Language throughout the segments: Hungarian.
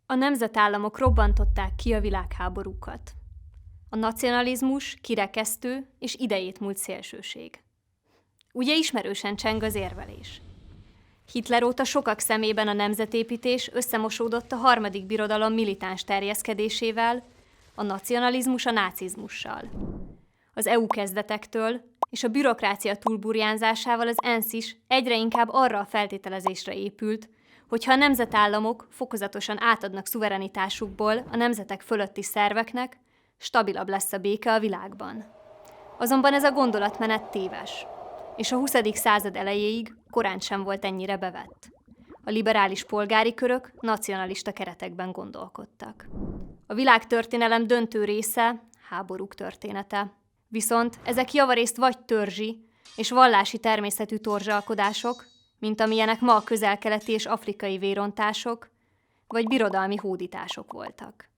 A nemzetállamok robbantották ki a világháborúkat. A nacionalizmus kirekesztő és idejét múlt szélsőség. Ugye ismerősen cseng az érvelés. Hitler óta sokak szemében a nemzetépítés összemosódott a harmadik birodalom militáns terjeszkedésével, a nacionalizmus a nácizmussal. Az EU kezdetektől és a bürokrácia túlburjánzásával az ENSZ is egyre inkább arra a feltételezésre épült, hogyha a nemzetállamok fokozatosan átadnak szuverenitásukból a nemzetek fölötti szerveknek, stabilabb lesz a béke a világban. Azonban ez a gondolatmenet téves, és a 20. század elejéig korán sem volt ennyire bevett. A liberális polgári körök nacionalista keretekben gondolkodtak. A világtörténelem döntő része háborúk története. Viszont ezek javarészt vagy törzsi és vallási természetű torzsalkodások, mint amilyenek ma a közel-keleti és afrikai vérontások, vagy birodalmi hódítások voltak.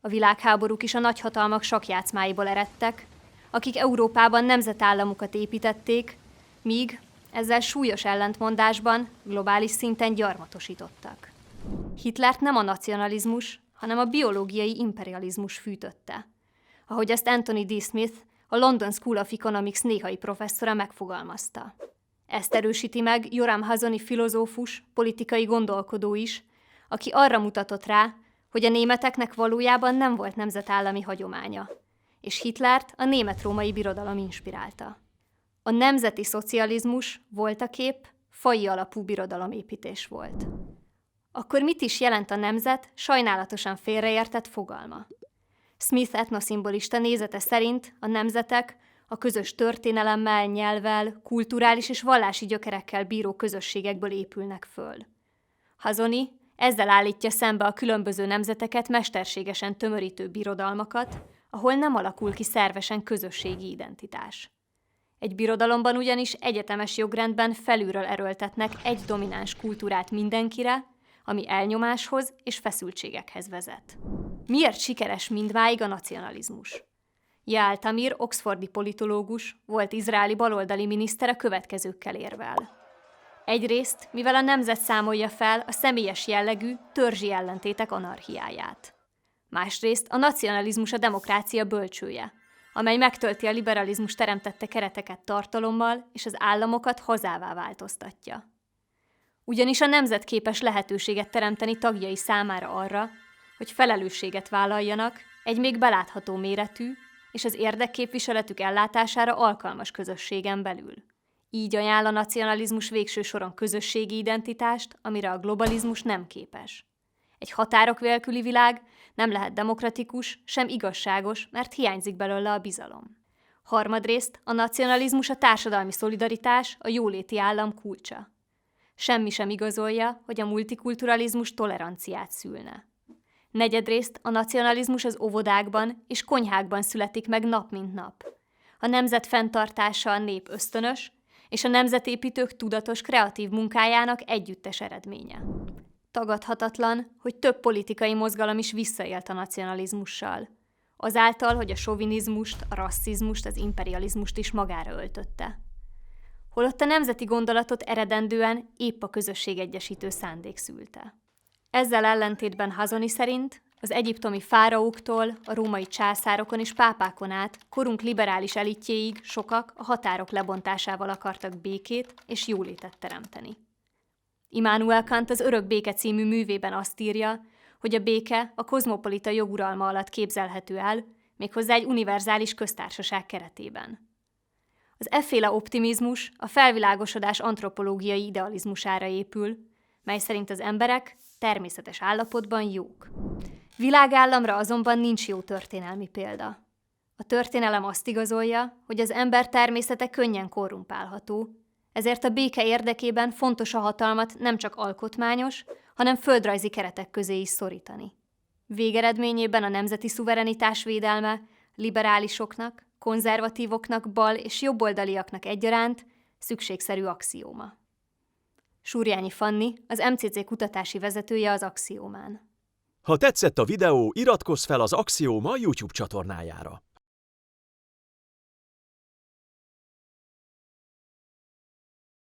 A világháborúk is a nagyhatalmak sakkjátszmáiból eredtek, akik Európában nemzetállamokat építették, míg ezzel súlyos ellentmondásban globális szinten gyarmatosítottak. Hitlert nem a nacionalizmus, hanem a biológiai imperializmus fűtötte, ahogy azt Anthony D. Smith, a London School of Economics néhai professzora megfogalmazta. Ezt erősíti meg Yoram Hazony filozófus, politikai gondolkodó is, aki arra mutatott rá, hogy a németeknek valójában nem volt nemzetállami hagyománya, és Hitlert a német-római birodalom inspirálta. A nemzeti szocializmus voltaképp faji alapú birodalomépítés volt. Akkor mit is jelent a nemzet sajnálatosan félreértett fogalma? Smith etnoszimbolista nézete szerint a nemzetek a közös történelemmel, nyelvvel, kulturális és vallási gyökerekkel bíró közösségekből épülnek föl. Hazony ezzel állítja szembe a különböző nemzeteket mesterségesen tömörítő birodalmakat, ahol nem alakul ki szervesen közösségi identitás. Egy birodalomban ugyanis egyetemes jogrendben felülről erőltetnek egy domináns kultúrát mindenkire, ami elnyomáshoz és feszültségekhez vezet. Miért sikeres mindmáig a nacionalizmus? Yael Tamir, oxfordi politológus, volt izraeli baloldali miniszter a következőkkel érvel. Egyrészt, mivel a nemzet számolja fel a személyes jellegű, törzsi ellentétek anarchiáját. Másrészt a nacionalizmus a demokrácia bölcsője, amely megtölti a liberalizmus teremtette kereteket tartalommal, és az államokat hazává változtatja. Ugyanis a nemzet képes lehetőséget teremteni tagjai számára arra, hogy felelősséget vállaljanak egy még belátható méretű és az érdekképviseletük ellátására alkalmas közösségen belül. Így ajánl a nacionalizmus végső soron közösségi identitást, amire a globalizmus nem képes. Egy határok nélküli világ nem lehet demokratikus, sem igazságos, mert hiányzik belőle a bizalom. Harmadrészt a nacionalizmus a társadalmi szolidaritás, a jóléti állam kulcsa. Semmi sem igazolja, hogy a multikulturalizmus toleranciát szülne. Negyedrészt a nacionalizmus az óvodákban és konyhákban születik meg nap mint nap. A nemzet fenntartása a nép ösztönös, és a nemzetépítők tudatos, kreatív munkájának együttes eredménye. Tagadhatatlan, hogy több politikai mozgalom is visszaélt a nacionalizmussal. Azáltal, hogy a sovinizmust, a rasszizmust, az imperializmust is magára öltötte. Holott a nemzeti gondolatot eredendően épp a közösségegyesítő szándék szülte. Ezzel ellentétben Hazony szerint az egyiptomi fáraóktól, a római császárokon és pápákon át korunk liberális elitjéig sokak a határok lebontásával akartak békét és jólétet teremteni. Immanuel Kant az Örök béke című művében azt írja, hogy a béke a kozmopolita joguralma alatt képzelhető el, méghozzá egy univerzális köztársaság keretében. Az efféle optimizmus a felvilágosodás antropológiai idealizmusára épül, mely szerint az emberek természetes állapotban jók. Világállamra azonban nincs jó történelmi példa. A történelem azt igazolja, hogy az ember természete könnyen korrumpálható, ezért a béke érdekében fontos a hatalmat nem csak alkotmányos, hanem földrajzi keretek közé is szorítani. Végeredményében a nemzeti szuverenitás védelme liberálisoknak, konzervatívoknak, bal- és jobboldaliaknak egyaránt szükségszerű axióma. Surjányi Fanni, az MCC kutatási vezetője az Axiómán. Ha tetszett a videó, iratkozz fel az Axióma YouTube csatornájára.